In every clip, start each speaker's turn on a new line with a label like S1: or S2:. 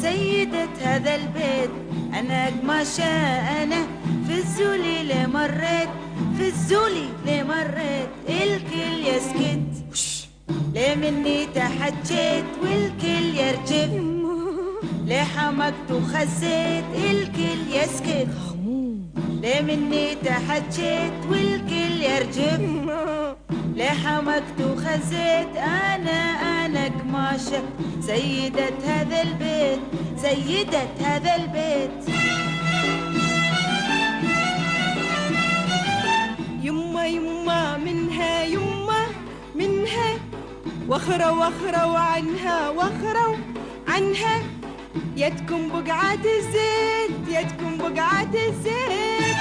S1: سيدة هذا البيت. أنا قماشة أنا في الزولي اللي مريت، في الزولي اللي مريت الكل يسكت، ليه مني تحجيت والكل يرجف، ليه حمقت وخزيت الكل يسكت، ليه مني تحجيت والكل يرجف، ليه حمقت وخزيت. أنا قماشة سيدة هذا البيت، سيدة هذا البيت.
S2: يما يما منها يما منها، وخرة وخرة وعنها وخرة عنها، يدكم بقعات الزيت يدكم بقعات الزيت.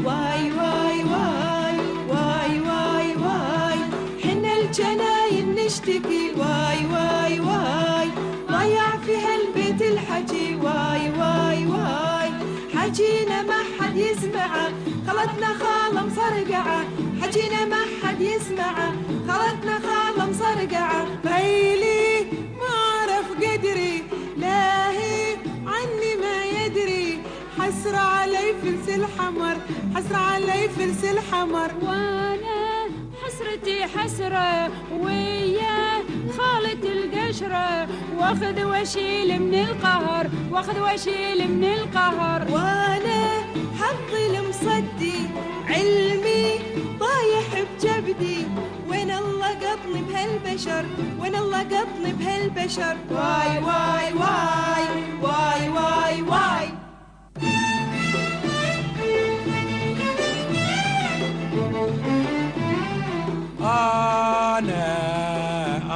S2: واي واي واي واي واي واي، حنا الجناين نشتكي. واي واي واي ضيع في هالبيت الحكي. واي واي واي حجينا ما حد يسمعه، خلتنا خالة مصرقعة. حجينا ما حد يسمعه، خلتنا خالة مصرقعة. ويلي ما عرف قدري، لاهي عني ما يدري. حسرة علي فلس الحمر، حسرة علي فلس الحمر.
S3: وانا حسرتي حسرة ويا خالة القشرة، واخذ واشيل من القهر، واخذ واشيل من القهر.
S2: وانا حظي المصدي علمي طايح بجبدي، وين الله قطني بهالبشر، وين الله قطني بهالبشر. واي واي واي واي واي واي.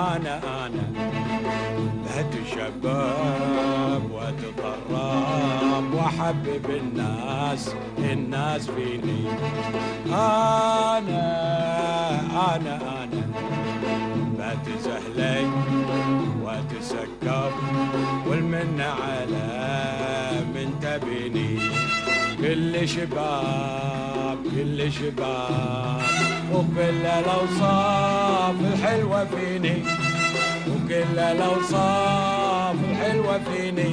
S4: أنا بهت شباب واتطرب وأحبب الناس فيني. أنا بتزهلي وتسكب والمن على من تبيني. كل شباب وكل الأوصاف الحلوة فيني، وكل الأوصاف الحلوة فيني.